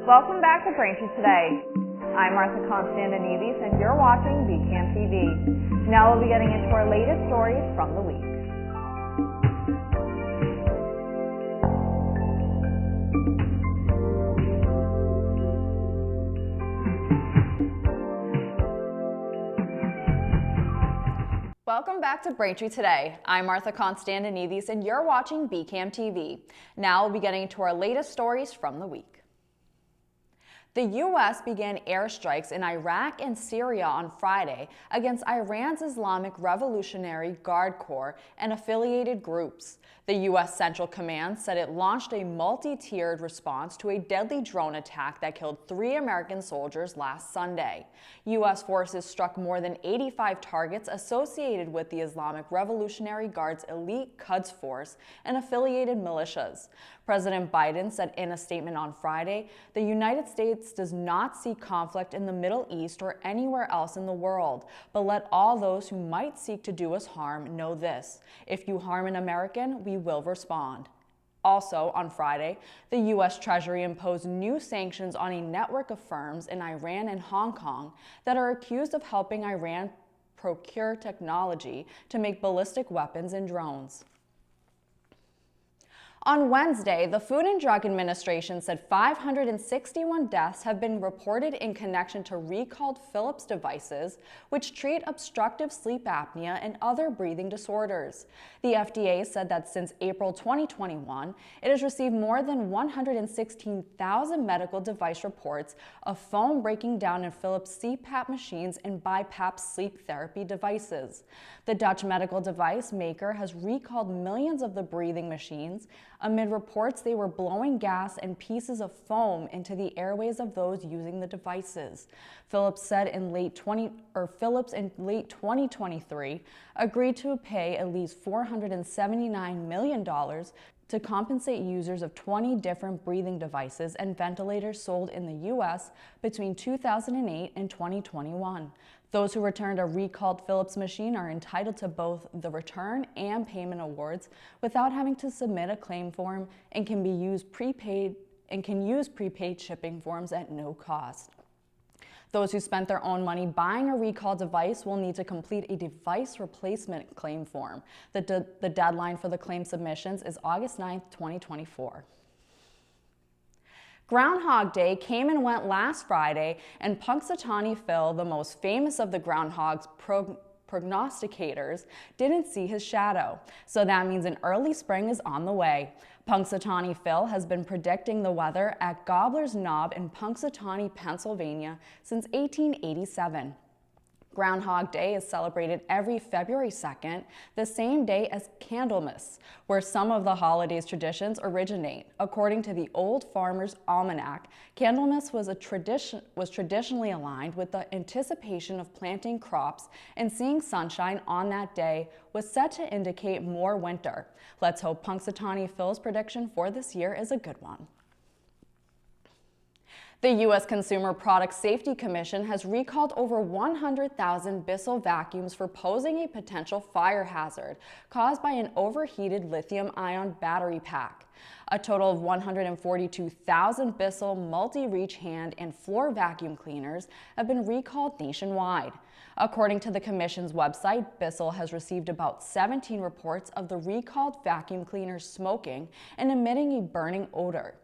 Welcome back to Braintree Today. I'm Martha Konstandinidis and you're watching BCAM TV. Now we'll be getting into our latest stories from the week. Welcome back to Braintree Today. I'm Martha Konstandinidis and you're watching BCAM TV. Now we'll be getting into our latest stories from the week. The U.S. began airstrikes in Iraq and Syria on Friday against Iran's Islamic Revolutionary Guard Corps and affiliated groups. The U.S. Central Command said it launched a multi-tiered response to a deadly drone attack that killed 3 American soldiers last Sunday. U.S. forces struck more than 85 targets associated with the Islamic Revolutionary Guard's elite Quds Force and affiliated militias. President Biden said in a statement on Friday, the United States does not seek conflict in the Middle East or anywhere else in the world, but let all those who might seek to do us harm know this: if you harm an American, we will respond. Also, on Friday, the U.S. Treasury imposed new sanctions on a network of firms in Iran and Hong Kong that are accused of helping Iran procure technology to make ballistic weapons and drones. On Wednesday, the Food and Drug Administration said 561 deaths have been reported in connection to recalled Philips devices, which treat obstructive sleep apnea and other breathing disorders. The FDA said that since April 2021, it has received more than 116,000 medical device reports of foam breaking down in Philips CPAP machines and BiPAP sleep therapy devices. The Dutch medical device maker has recalled millions of the breathing machines amid reports they were blowing gas and pieces of foam into the airways of those using the devices. Philips in late 2023 agreed to pay at least $479 million to compensate users of 20 different breathing devices and ventilators sold in the U.S. between 2008 and 2021. Those who returned a recalled Philips machine are entitled to both the return and payment awards without having to submit a claim form and can use prepaid shipping forms at no cost. Those who spent their own money buying a recalled device will need to complete a device replacement claim form. The deadline for the claim submissions is August 9, 2024. Groundhog Day came and went last Friday, and Punxsutawney Phil, the most famous of the groundhog's prognosticators, didn't see his shadow. So that means an early spring is on the way. Punxsutawney Phil has been predicting the weather at Gobbler's Knob in Punxsutawney, Pennsylvania since 1887. Groundhog Day is celebrated every February 2nd, the same day as Candlemas, where some of the holiday's traditions originate. According to the Old Farmer's Almanac, Candlemas was traditionally aligned with the anticipation of planting crops, and seeing sunshine on that day was said to indicate more winter. Let's hope Punxsutawney Phil's prediction for this year is a good one. The U.S. Consumer Product Safety Commission has recalled over 100,000 Bissell vacuums for posing a potential fire hazard caused by an overheated lithium-ion battery pack. A total of 142,000 Bissell multi-reach hand and floor vacuum cleaners have been recalled nationwide. According to the Commission's website, Bissell has received about 17 reports of the recalled vacuum cleaners smoking and emitting a burning odor.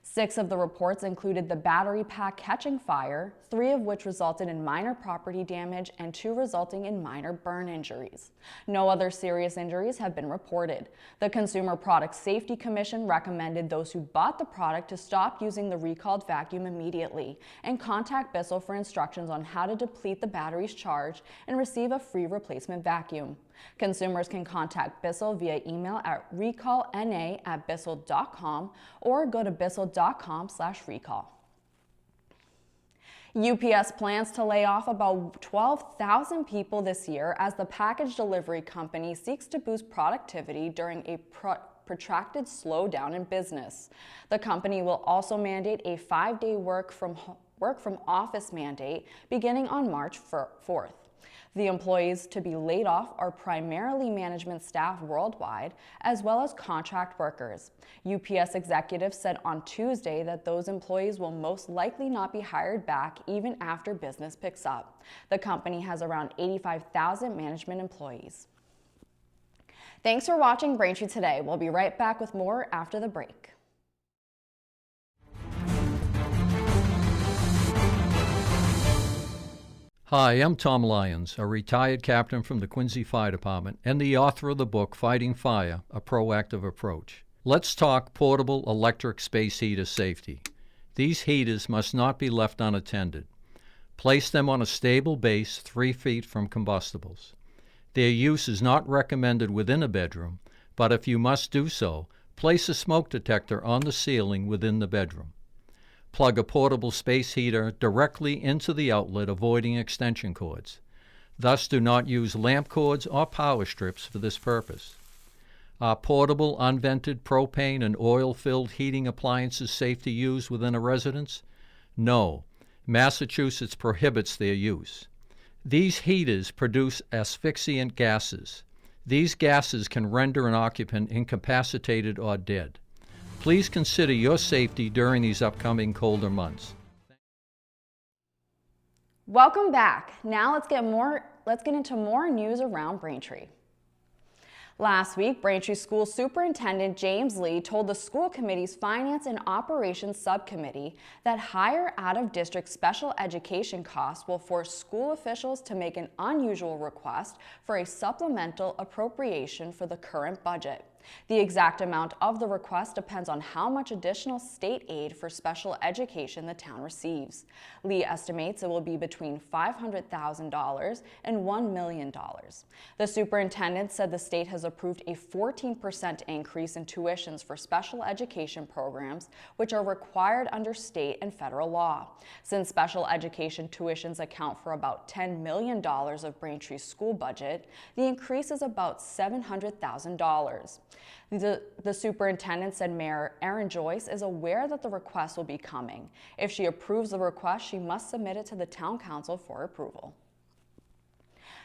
6 of the reports included the battery pack catching fire, 3 of which resulted in minor property damage and 2 resulting in minor burn injuries. No other serious injuries have been reported. The Consumer Product Safety Commission recommended those who bought the product to stop using the recalled vacuum immediately and contact Bissell for instructions on how to deplete the battery's charge and receive a free replacement vacuum. Consumers can contact Bissell via email at recallna@bissell.com or go to bissell.com/recall. UPS plans to lay off about 12,000 people this year as the package delivery company seeks to boost productivity during a protracted slowdown in business. The company will also mandate a 5-day work from office mandate beginning on March 4th. The employees to be laid off are primarily management staff worldwide, as well as contract workers. UPS executives said on Tuesday that those employees will most likely not be hired back even after business picks up. The company has around 85,000 management employees. Thanks for watching Braintree Today. We'll be right back with more after the break. Hi, I'm Tom Lyons, a retired captain from the Quincy Fire Department and the author of the book Fighting Fire, A Proactive Approach. Let's talk portable electric space heater safety. These heaters must not be left unattended. Place them on a stable base 3 feet from combustibles. Their use is not recommended within a bedroom, but if you must do so, place a smoke detector on the ceiling within the bedroom. Plug a portable space heater directly into the outlet, avoiding extension cords. Thus, do not use lamp cords or power strips for this purpose. Are portable, unvented propane and oil-filled heating appliances safe to use within a residence? No. Massachusetts prohibits their use. These heaters produce asphyxiant gases. These gases can render an occupant incapacitated or dead. Please consider your safety during these upcoming colder months. Welcome back. Now let's get into more news around Braintree. Last week, Braintree School Superintendent James Lee told the school committee's Finance and Operations Subcommittee that higher out-of-district special education costs will force school officials to make an unusual request for a supplemental appropriation for the current budget. The exact amount of the request depends on how much additional state aid for special education the town receives. Lee estimates it will be between $500,000 and $1 million. The superintendent said the state has approved a 14% increase in tuitions for special education programs, which are required under state and federal law. Since special education tuitions account for about $10 million of Braintree's school budget, the increase is about $700,000. The superintendent said Mayor Erin Joyce is aware that the request will be coming. If she approves the request, she must submit it to the town council for approval.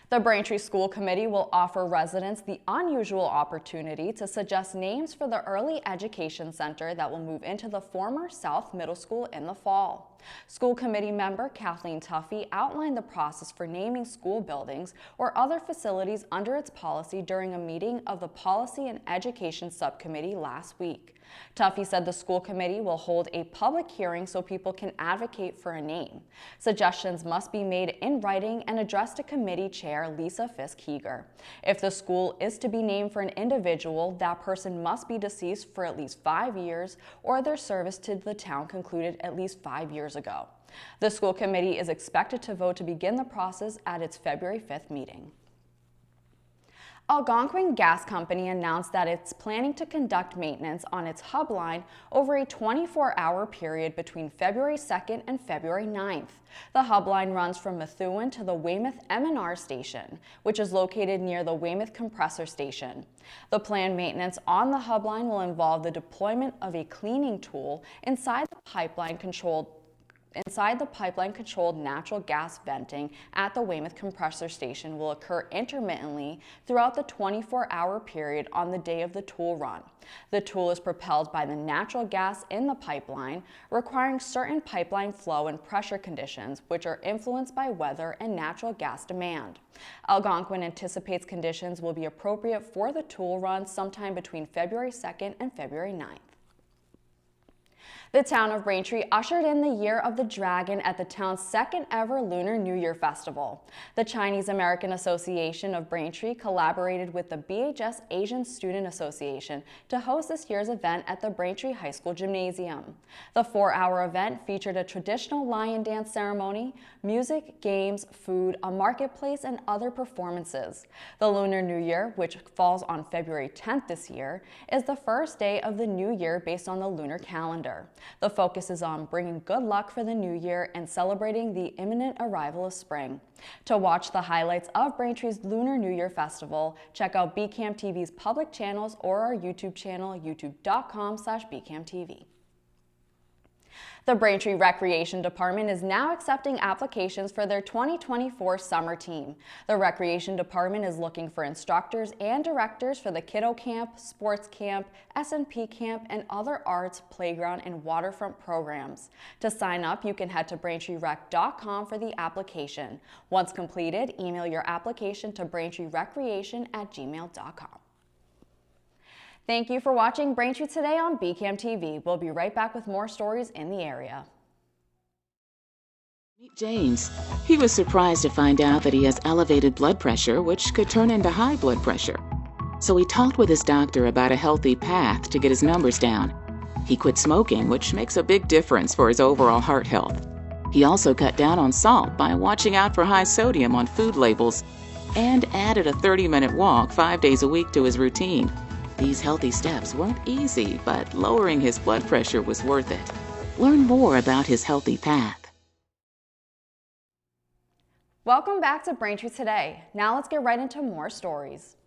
The Braintree School Committee will offer residents the unusual opportunity to suggest names for the early education center that will move into the former South Middle School in the fall. School Committee member Kathleen Tuffy outlined the process for naming school buildings or other facilities under its policy during a meeting of the Policy and Education Subcommittee last week. Tuffy said the school committee will hold a public hearing so people can advocate for a name. Suggestions must be made in writing and addressed to committee chair Lisa Fisk-Heeger. If the school is to be named for an individual, that person must be deceased for at least 5 years or their service to the town concluded at least 5 years ago. The school committee is expected to vote to begin the process at its February 5th meeting. Algonquin Gas Company announced that it's planning to conduct maintenance on its hub line over a 24-hour period between February 2nd and February 9th. The hub line runs from Methuen to the Weymouth M&R station, which is located near the Weymouth compressor station. The planned maintenance on the hub line will involve the deployment of a cleaning tool inside the pipeline-controlled natural gas venting at the Weymouth compressor station will occur intermittently throughout the 24-hour period on the day of the tool run. The tool is propelled by the natural gas in the pipeline, requiring certain pipeline flow and pressure conditions, which are influenced by weather and natural gas demand. Algonquin anticipates conditions will be appropriate for the tool run sometime between February 2nd and February 9th. The town of Braintree ushered in the Year of the Dragon at the town's second ever Lunar New Year Festival. The Chinese American Association of Braintree collaborated with the BHS Asian Student Association to host this year's event at the Braintree High School Gymnasium. The 4-hour event featured a traditional lion dance ceremony, music, games, food, a marketplace, and other performances. The Lunar New Year, which falls on February 10th this year, is the first day of the new year based on the lunar calendar. The focus is on bringing good luck for the new year and celebrating the imminent arrival of spring. To watch the highlights of Braintree's Lunar New Year Festival, check out BCAM TV's public channels or our YouTube channel, youtube.com/BCAMTV. The Braintree Recreation Department is now accepting applications for their 2024 summer team. The Recreation Department is looking for instructors and directors for the Kiddo Camp, Sports Camp, S&P Camp, and other arts, playground, and waterfront programs. To sign up, you can head to BraintreeRec.com for the application. Once completed, email your application to BraintreeRecreation@gmail.com. Thank you for watching Braintree Today on BCAM TV. We'll be right back with more stories in the area. Meet James. He was surprised to find out that he has elevated blood pressure, which could turn into high blood pressure. So he talked with his doctor about a healthy path to get his numbers down. He quit smoking, which makes a big difference for his overall heart health. He also cut down on salt by watching out for high sodium on food labels and added a 30-minute walk 5 days a week to his routine. These healthy steps weren't easy, but lowering his blood pressure was worth it. Learn more about his healthy path. Welcome back to Braintree Today. Now let's get right into more stories.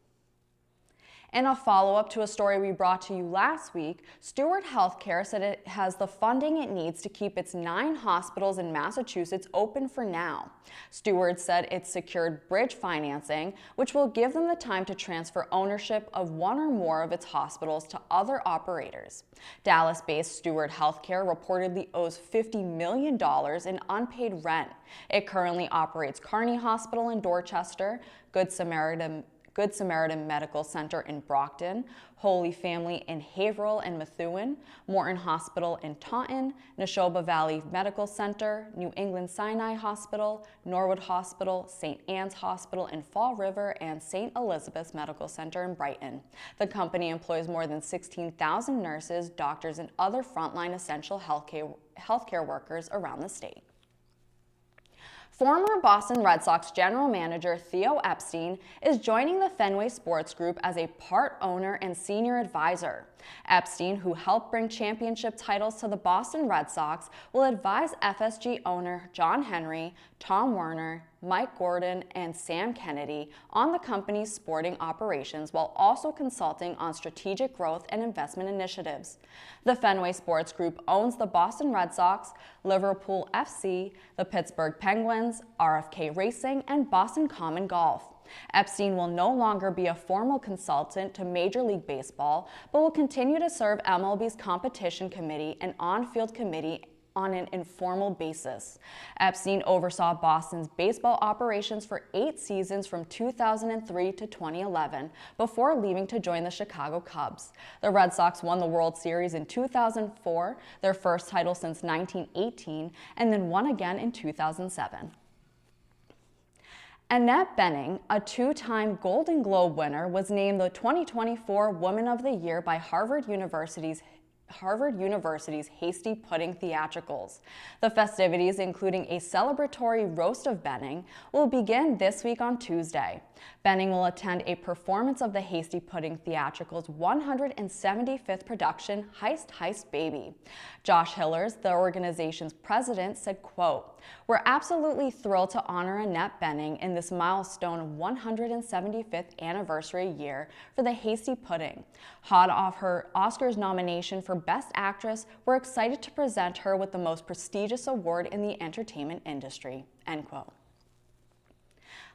In a follow-up to a story we brought to you last week, Steward Healthcare said it has the funding it needs to keep its 9 hospitals in Massachusetts open for now. Steward said it secured bridge financing, which will give them the time to transfer ownership of 1 or more of its hospitals to other operators. Dallas-based Steward Healthcare reportedly owes $50 million in unpaid rent. It currently operates Kearney Hospital in Dorchester, Good Samaritan Medical Center in Brockton, Holy Family in Haverhill and Methuen, Morton Hospital in Taunton, Neshoba Valley Medical Center, New England Sinai Hospital, Norwood Hospital, St. Anne's Hospital in Fall River, and St. Elizabeth's Medical Center in Brighton. The company employs more than 16,000 nurses, doctors, and other frontline essential healthcare workers around the state. Former Boston Red Sox general manager Theo Epstein is joining the Fenway Sports Group as a part owner and senior advisor. Epstein, who helped bring championship titles to the Boston Red Sox, will advise FSG owner John Henry, Tom Werner, Mike Gordon, and Sam Kennedy on the company's sporting operations while also consulting on strategic growth and investment initiatives. The Fenway Sports Group owns the Boston Red Sox, Liverpool FC, the Pittsburgh Penguins, RFK Racing, and Boston Common Golf. Epstein will no longer be a formal consultant to Major League Baseball, but will continue to serve MLB's competition committee and on-field committee on an informal basis. Epstein oversaw Boston's baseball operations for 8 seasons from 2003 to 2011, before leaving to join the Chicago Cubs. The Red Sox won the World Series in 2004, their first title since 1918, and then won again in 2007. Annette Bening, a 2-time Golden Globe winner, was named the 2024 Woman of the Year by Harvard University's Hasty Pudding Theatricals. The festivities, including a celebratory roast of Bening, will begin this week on Tuesday. Bening will attend a performance of the Hasty Pudding Theatricals' 175th production, Heist Baby. Josh Hillers, the organization's president, said, quote, "We're absolutely thrilled to honor Annette Bening in this milestone 175th anniversary year for the Hasty Pudding. Hot off her Oscars nomination for Best Actress, we're excited to present her with the most prestigious award in the entertainment industry," end quote.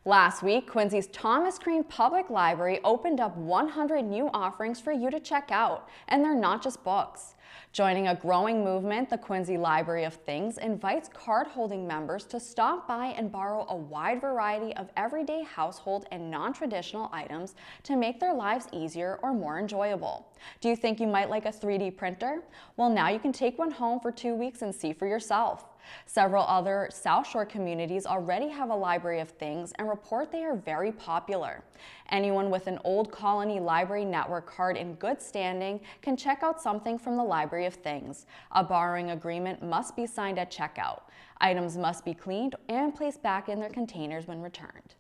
Last week, Quincy's Thomas Crean Public Library opened up 100 new offerings for you to check out, and they're not just books. Joining a growing movement, the Quincy Library of Things invites card-holding members to stop by and borrow a wide variety of everyday household and non-traditional items to make their lives easier or more enjoyable. Do you think you might like a 3D printer? Well, now you can take one home for 2 weeks and see for yourself. Several other South Shore communities already have a Library of Things and report they are very popular. Anyone with an Old Colony Library Network card in good standing can check out something from the Library of Things. A borrowing agreement must be signed at checkout. Items must be cleaned and placed back in their containers when returned.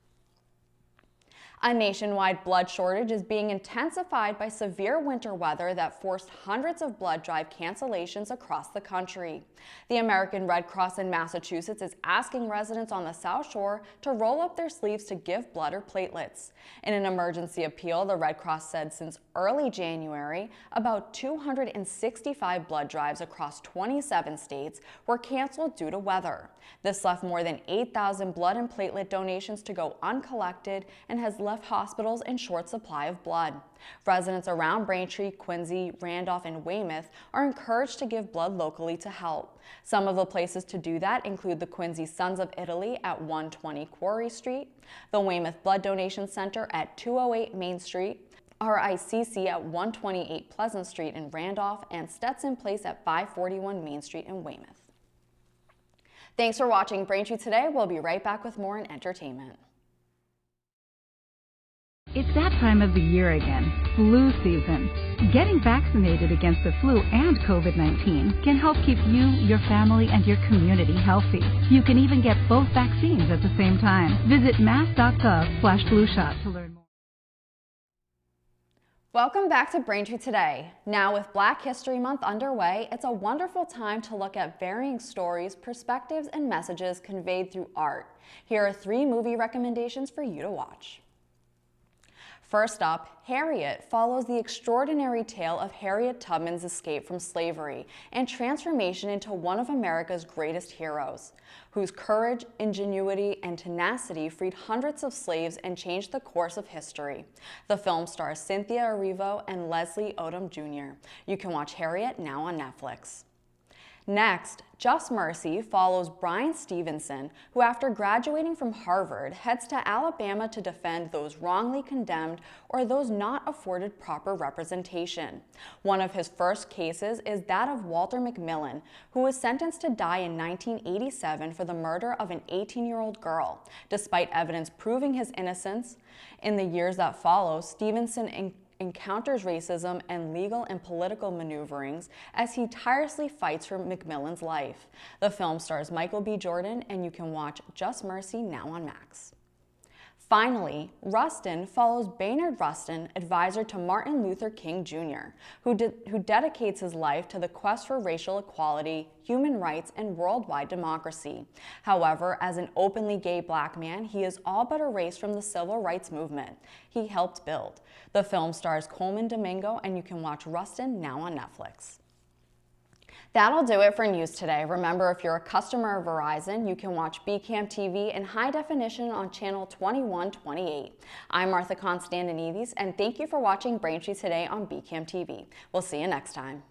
A nationwide blood shortage is being intensified by severe winter weather that forced hundreds of blood drive cancellations across the country. The American Red Cross in Massachusetts is asking residents on the South Shore to roll up their sleeves to give blood or platelets. In an emergency appeal, the Red Cross said since early January, about 265 blood drives across 27 states were canceled due to weather. This left more than 8,000 blood and platelet donations to go uncollected and has left hospitals in short supply of blood. Residents around Braintree, Quincy, Randolph, and Weymouth are encouraged to give blood locally to help. Some of the places to do that include the Quincy Sons of Italy at 120 Quarry Street, the Weymouth Blood Donation Center at 208 Main Street, RICC at 128 Pleasant Street in Randolph, and Stetson Place at 541 Main Street in Weymouth. Thanks for watching Braintree Today. We'll be right back with more in entertainment. It's that time of the year again, flu season. Getting vaccinated against the flu and COVID-19 can help keep you, your family, and your community healthy. You can even get both vaccines at the same time. Visit mass.gov/flushot to learn more. Welcome back to Braintree Today. Now with Black History Month underway, it's a wonderful time to look at varying stories, perspectives, and messages conveyed through art. Here are 3 movie recommendations for you to watch. First up, Harriet follows the extraordinary tale of Harriet Tubman's escape from slavery and transformation into one of America's greatest heroes, whose courage, ingenuity, and tenacity freed hundreds of slaves and changed the course of history. The film stars Cynthia Erivo and Leslie Odom Jr. You can watch Harriet now on Netflix. Next, Just Mercy follows Brian Stevenson, who after graduating from Harvard heads to Alabama to defend those wrongly condemned or those not afforded proper representation. One of his first cases is that of Walter McMillan, who was sentenced to die in 1987 for the murder of an 18-year-old girl. Despite evidence proving his innocence, in the years that follow, Stevenson encounters racism and legal and political maneuverings as he tirelessly fights for McMillan's life. The film stars Michael B. Jordan, and you can watch Just Mercy now on Max. Finally, Rustin follows Bayard Rustin, advisor to Martin Luther King Jr., who dedicates his life to the quest for racial equality, human rights, and worldwide democracy. However, as an openly gay Black man, he is all but erased from the civil rights movement he helped build. The film stars Coleman Domingo, and you can watch Rustin now on Netflix. That'll do it for news today. Remember, if you're a customer of Verizon, you can watch BCAM TV in high definition on channel 2128. I'm Martha Konstandinidis, and thank you for watching Braintree Today on BCAM TV. We'll see you next time.